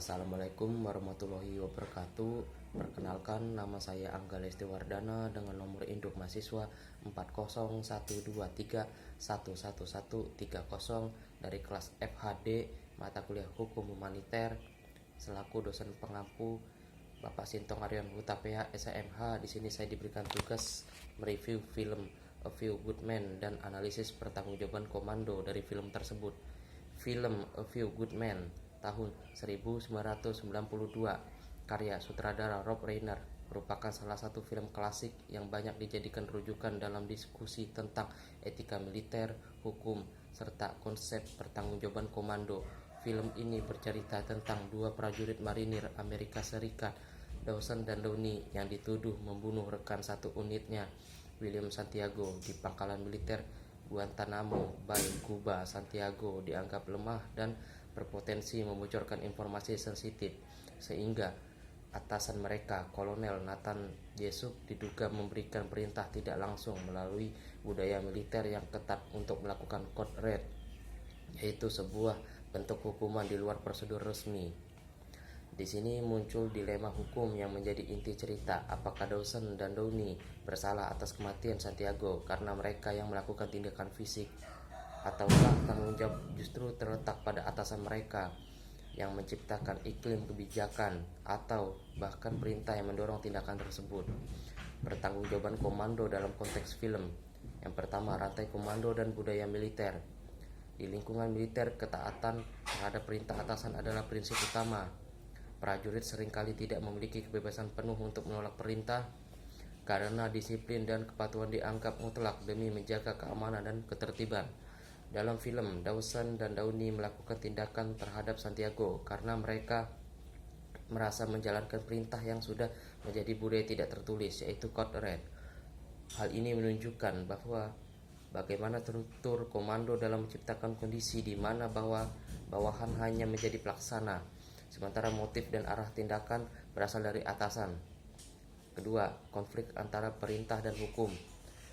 Assalamualaikum warahmatullahi wabarakatuh. Perkenalkan, nama saya Angga Lesti Wardana dengan nomor induk mahasiswa 40123111130 dari kelas FHD mata kuliah Hukum Humaniter, selaku dosen pengampu Bapak Sintong Aryon Hutapea SMH. Di sini saya diberikan tugas mereview film A Few Good Men dan analisis pertanggungjawaban komando dari film tersebut. Film A Few Good Men tahun 1992 karya sutradara Rob Reiner merupakan salah satu film klasik yang banyak dijadikan rujukan dalam diskusi tentang etika militer, hukum, serta konsep pertanggungjawaban komando. Film ini bercerita tentang dua prajurit marinir Amerika Serikat, Dawson dan Downey, yang dituduh membunuh rekan satu unitnya, William Santiago, di pangkalan militer Guantanamo Bay. Cuba. Santiago dianggap lemah dan berpotensi membocorkan informasi sensitif, sehingga atasan mereka, Kolonel Nathan Jessup, diduga memberikan perintah tidak langsung melalui budaya militer yang ketat untuk melakukan Code Red, yaitu sebuah bentuk hukuman di luar prosedur resmi. Di sini muncul dilema hukum yang menjadi inti cerita. Apakah Dawson dan Downey bersalah atas kematian Santiago karena mereka yang melakukan tindakan fisik, ataukah tanggung jawab justru terletak pada atasan mereka yang menciptakan iklim kebijakan atau bahkan perintah yang mendorong tindakan tersebut. Pertanggungjawaban komando dalam konteks film. Yang pertama, rantai komando dan budaya militer. Di lingkungan militer, ketaatan terhadap perintah atasan adalah prinsip utama. Prajurit seringkali tidak memiliki kebebasan penuh untuk menolak perintah karena disiplin dan kepatuhan dianggap mutlak demi menjaga keamanan dan ketertiban. Dalam film, Dawson dan Downey melakukan tindakan terhadap Santiago karena mereka merasa menjalankan perintah yang sudah menjadi budaya tidak tertulis, yaitu Code Red. Hal ini menunjukkan bahwa bagaimana struktur komando dalam menciptakan kondisi di mana bawahan hanya menjadi pelaksana, sementara motif dan arah tindakan berasal dari atasan. Kedua, konflik antara perintah dan hukum.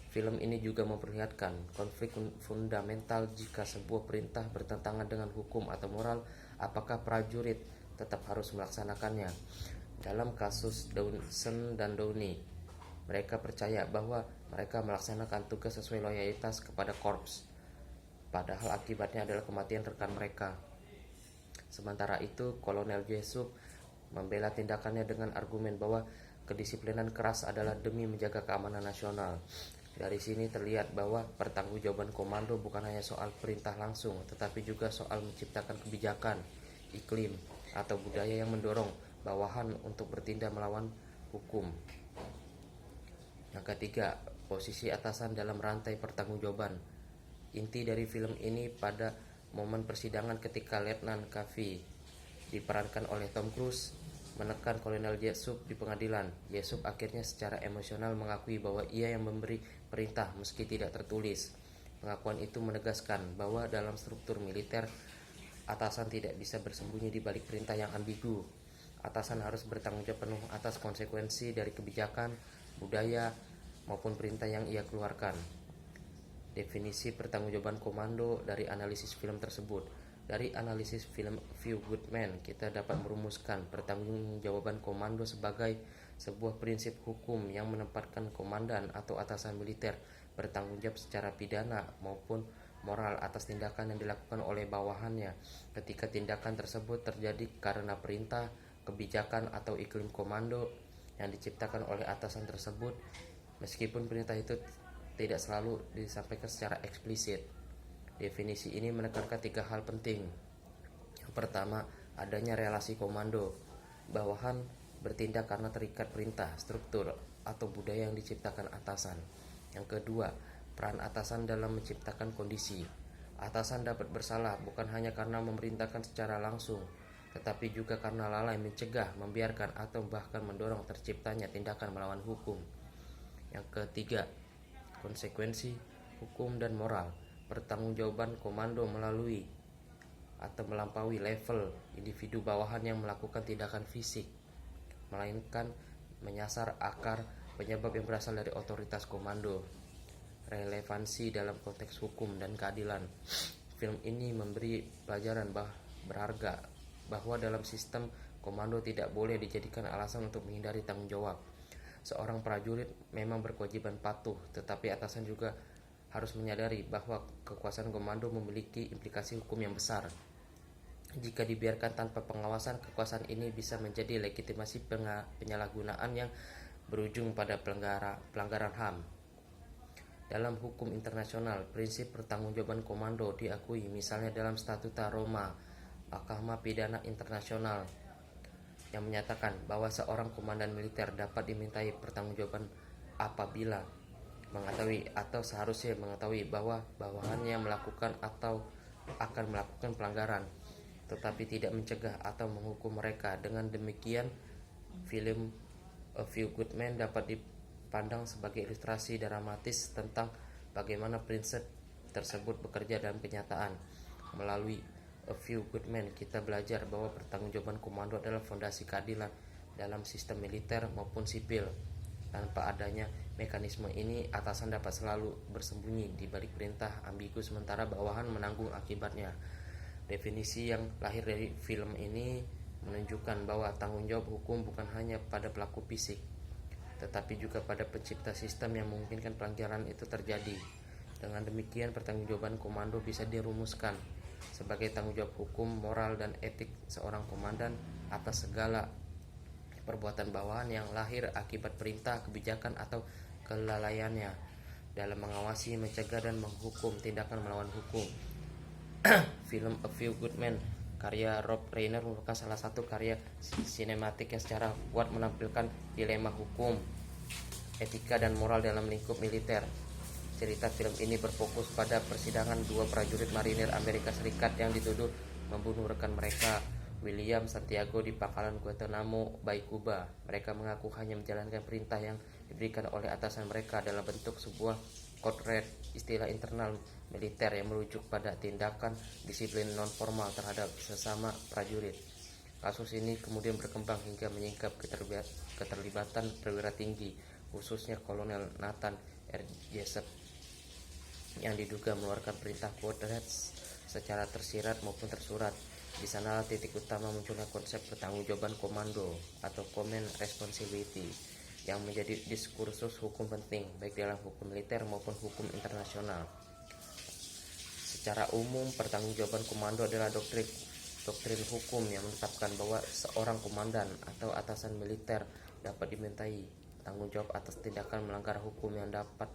Film ini juga memperlihatkan konflik fundamental jika sebuah perintah bertentangan dengan hukum atau moral, apakah prajurit tetap harus melaksanakannya. Dalam kasus Dawson dan Downey, mereka percaya bahwa mereka melaksanakan tugas sesuai loyalitas kepada korps, padahal akibatnya adalah kematian rekan mereka. Sementara itu, Kolonel Jessup membela tindakannya dengan argumen bahwa kedisiplinan keras adalah demi menjaga keamanan nasional. Dari sini terlihat bahwa pertanggungjawaban komando bukan hanya soal perintah langsung, tetapi juga soal menciptakan kebijakan, iklim, atau budaya yang mendorong bawahan untuk bertindak melawan hukum. Yang ketiga, posisi atasan dalam rantai pertanggungjawaban. Inti dari film ini pada momen persidangan ketika Letnan Kavi, diperankan oleh Tom Cruise, menekan Kolonel Jessup di pengadilan. Jessup akhirnya secara emosional mengakui bahwa ia yang memberi perintah meski tidak tertulis. Pengakuan itu menegaskan bahwa dalam struktur militer, atasan tidak bisa bersembunyi di balik perintah yang ambigu. Atasan harus bertanggung jawab penuh atas konsekuensi dari kebijakan, budaya, maupun perintah yang ia keluarkan. Definisi pertanggungjawaban komando dari analisis film tersebut. Dari analisis film Few Good Men, kita dapat merumuskan pertanggungjawaban komando sebagai sebuah prinsip hukum yang menempatkan komandan atau atasan militer bertanggung jawab secara pidana maupun moral atas tindakan yang dilakukan oleh bawahannya ketika tindakan tersebut terjadi karena perintah, kebijakan, atau iklim komando yang diciptakan oleh atasan tersebut, meskipun perintah itu tidak selalu disampaikan secara eksplisit. Definisi ini menekankan tiga hal penting. Yang pertama, adanya relasi komando. Bawahan bertindak karena terikat perintah, struktur, atau budaya yang diciptakan atasan. Yang kedua, peran atasan dalam menciptakan kondisi. Atasan dapat bersalah bukan hanya karena memerintahkan secara langsung, tetapi juga karena lalai mencegah, membiarkan, atau bahkan mendorong terciptanya tindakan melawan hukum. Yang ketiga, konsekuensi, hukum, dan moral. Pertanggungjawaban komando melalui atau melampaui level individu bawahan yang melakukan tindakan fisik, melainkan menyasar akar penyebab yang berasal dari otoritas komando. Relevansi dalam konteks hukum dan keadilan. Film ini memberi pelajaran berharga bahwa dalam sistem komando tidak boleh dijadikan alasan untuk menghindari tanggung jawab. Seorang prajurit memang berkewajiban patuh, tetapi atasan juga harus menyadari bahwa kekuasaan komando memiliki implikasi hukum yang besar. Jika dibiarkan tanpa pengawasan, kekuasaan ini bisa menjadi legitimasi penyalahgunaan yang berujung pada pelanggaran HAM. Dalam hukum internasional, prinsip pertanggungjawaban komando diakui, misalnya dalam Statuta Roma, Mahkamah Pidana Internasional, yang menyatakan bahwa seorang komandan militer dapat dimintai pertanggungjawaban apabila mengetahui atau seharusnya mengetahui bahwa bawahannya melakukan atau akan melakukan pelanggaran, tetapi tidak mencegah atau menghukum mereka. Dengan demikian, film A Few Good Men dapat dipandang sebagai ilustrasi dramatis tentang bagaimana prinsip tersebut bekerja dalam kenyataan. Melalui A Few Good Men, kita belajar bahwa pertanggungjawaban komando adalah fondasi keadilan dalam sistem militer maupun sipil. Tanpa adanya mekanisme ini, atasan dapat selalu bersembunyi di balik perintah ambigu sementara bawahan menanggung akibatnya. Definisi yang lahir dari film ini menunjukkan bahwa tanggung jawab hukum bukan hanya pada pelaku fisik, tetapi juga pada pencipta sistem yang memungkinkan pelanggaran itu terjadi. Dengan demikian, pertanggungjawaban komando bisa dirumuskan sebagai tanggung jawab hukum, moral, dan etik seorang komandan atas segala perbuatan bawahan yang lahir akibat perintah, kebijakan, atau kelalaiannya dalam mengawasi, mencegah, dan menghukum tindakan melawan hukum. Film A Few Good Men karya Rob Reiner merupakan salah satu karya sinematik yang secara kuat menampilkan dilema hukum, etika, dan moral dalam lingkup militer. Cerita film ini berfokus pada persidangan dua prajurit marinir Amerika Serikat yang dituduh membunuh rekan mereka, William Santiago, di pangkalan Guantanamo Bay, Kuba. Mereka mengaku hanya menjalankan perintah yang diberikan oleh atasan mereka dalam bentuk sebuah code red, istilah internal militer yang merujuk pada tindakan disiplin non-formal terhadap sesama prajurit. Kasus ini kemudian berkembang hingga menyingkap keterlibatan perwira tinggi, khususnya Kolonel Nathan R. Jessup, yang diduga mengeluarkan perintah code red secara tersirat maupun tersurat. Di sana titik utama munculnya konsep pertanggungjawaban komando atau command responsibility yang menjadi diskursus hukum penting baik dalam hukum militer maupun hukum internasional. Secara umum, pertanggungjawaban komando adalah doktrin hukum yang menetapkan bahwa seorang komandan atau atasan militer dapat dimintai tanggung jawab atas tindakan melanggar hukum yang dapat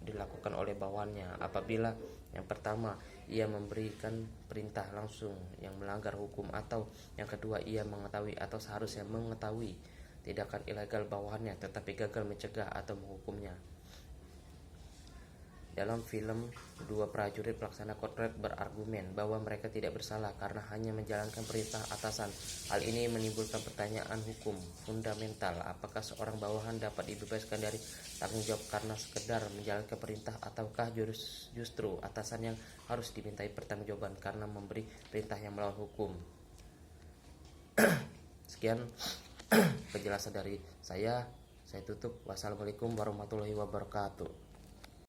dilakukan oleh bawahannya apabila yang pertama, ia memberikan perintah langsung yang melanggar hukum, atau yang kedua, ia mengetahui atau seharusnya mengetahui tindakan ilegal bawahannya tetapi gagal mencegah atau menghukumnya. Dalam film, dua prajurit pelaksana code red berargumen bahwa mereka tidak bersalah karena hanya menjalankan perintah atasan. Hal ini menimbulkan pertanyaan hukum fundamental, apakah seorang bawahan dapat dibebaskan dari tanggung jawab karena sekedar menjalankan perintah, ataukah justru atasan yang harus dimintai pertanggungjawaban karena memberi perintah yang melawan hukum. Sekian penjelasan dari saya tutup. Wassalamualaikum warahmatullahi wabarakatuh.